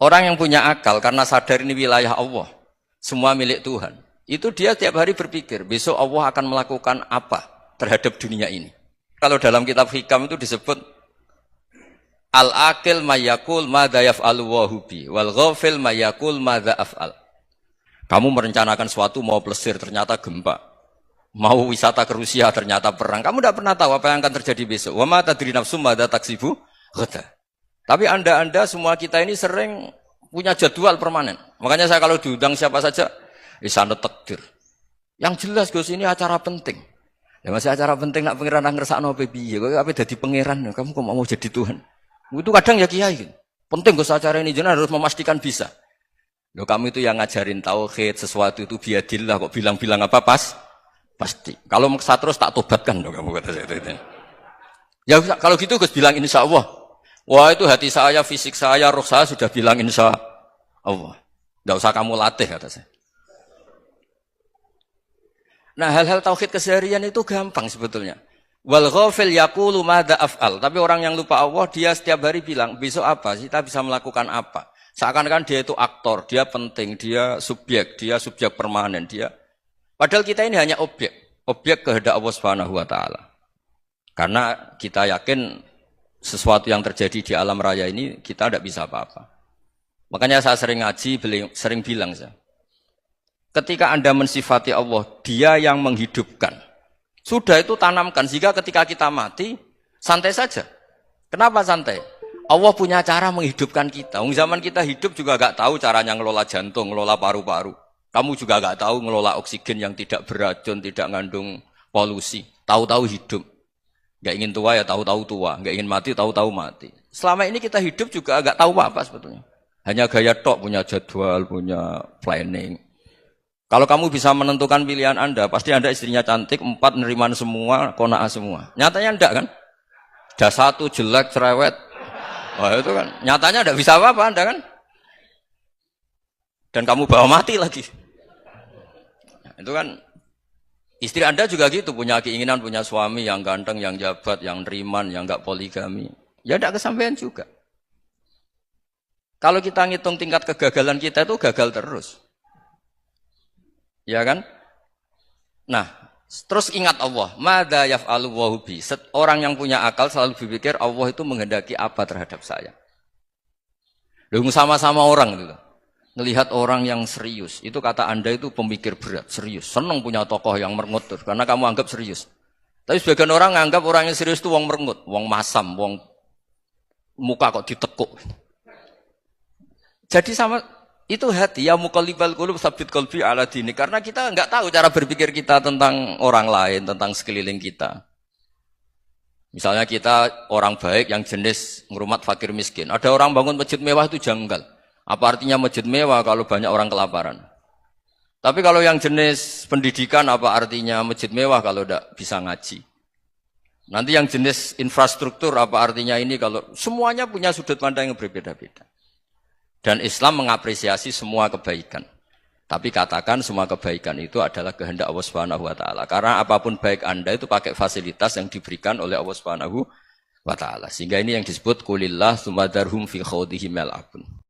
Orang yang punya akal karena sadar ini wilayah Allah, semua milik Tuhan. Itu dia tiap hari berpikir, besok Allah akan melakukan apa terhadap dunia ini. Kalau dalam kitab Hikam itu disebut al-aqil mayakul madza yaf'alu wa hubi wal ghafil mayakul madza af'al. Kamu merencanakan sesuatu mau plesir ternyata gempa. Mau wisata ke Rusia ternyata perang. Kamu tidak pernah tahu apa yang akan terjadi besok. Wa ma tadri nafsum madza taksibu ghada. Tapi anda semua kita ini sering punya jadwal permanen. Makanya saya kalau diundang siapa saja, sana takdir. Yang jelas Gus ini acara penting. Ya masih acara penting nak pangeran ngersakno apa piye? Kok ape dadi pangeran? Kamu kok mau jadi Tuhan? Itu kadang ya kiai. Penting Gus acara ini jenengan harus memastikan bisa. Loh kamu itu yang ngajarin tauhid, sesuatu itu biadillah kok bilang-bilang apa pasti. Kalau maksa terus tak tobatkan loh kamu kata saya itu. Ya kalau gitu Gus bilang insya Allah. Wah itu hati saya, fisik saya, roh saya sudah bilang insya Allah. Tidak usah kamu latih kata saya. Nah hal-hal tauhid keseharian itu gampang sebetulnya. Wal ghafil yaqulu madza af'al. Tapi orang yang lupa Allah dia setiap hari bilang besok apa? Kita bisa melakukan apa? Seakan-akan dia itu aktor, dia penting, dia subjek permanen, dia. Padahal kita ini hanya objek kehendak Allah Subhanahu wa taala. Karena kita yakin sesuatu yang terjadi di alam raya ini kita tidak bisa apa-apa. Makanya saya sering ngaji, sering bilang saya. Ketika Anda mensifati Allah, dia yang menghidupkan. Sudah itu tanamkan, sehingga ketika kita mati, santai saja. Kenapa santai? Allah punya cara menghidupkan kita. Zaman kita hidup juga gak tahu caranya ngelola jantung, ngelola paru-paru. Kamu juga gak tahu ngelola oksigen yang tidak beracun, tidak mengandung polusi. Tahu-tahu hidup. Gak ingin tua ya tahu-tahu tua, gak ingin mati tahu-tahu mati. Selama ini kita hidup juga gak tahu apa sebetulnya. Hanya gaya tok, punya jadwal, punya planning. Kalau kamu bisa menentukan pilihan Anda, pasti Anda istrinya cantik, 4 neriman semua, kona'ah semua. Nyatanya enggak kan? Ada 1 jelek, cerewet. Wah itu kan, nyatanya enggak bisa apa-apa Anda kan? Dan kamu bawa mati lagi. Nah, itu kan, istri Anda juga gitu, punya keinginan, punya suami yang ganteng, yang jabat, yang neriman, yang enggak poligami. Ya enggak kesampaian juga. Kalau kita ngitung tingkat kegagalan kita itu gagal terus. Ya kan? Nah, terus ingat Allah, madza yaf'alu wa hubi. Orang yang punya akal selalu berpikir Allah itu menghendaki apa terhadap saya. Lalu sama-sama orang gitu. Ngelihat orang yang serius, itu kata Anda itu pemikir berat, serius. Senang punya tokoh yang merengut karena kamu anggap serius. Tapi sebagian orang anggap orang yang serius itu wong merengut, wong masam, wong muka kok ditekuk. Jadi sama itu hati ya muqallibal qulub tsabbit qalbi ala dini, karena kita enggak tahu cara berpikir kita tentang orang lain, tentang sekeliling kita. Misalnya kita orang baik yang jenis ngrumat fakir miskin. Ada orang bangun masjid mewah itu janggal. Apa artinya masjid mewah kalau banyak orang kelaparan? Tapi kalau yang jenis pendidikan apa artinya masjid mewah kalau tidak bisa ngaji? Nanti yang jenis infrastruktur apa artinya ini kalau semuanya punya sudut pandang yang berbeda-beda. Dan Islam mengapresiasi semua kebaikan. Tapi katakan semua kebaikan itu adalah kehendak Allah Subhanahu wa taala. Karena apapun baik Anda itu pakai fasilitas yang diberikan oleh Allah Subhanahu wa taala. Sehingga ini yang disebut qulillah tsumma darhum fi khawdihim yal'abun.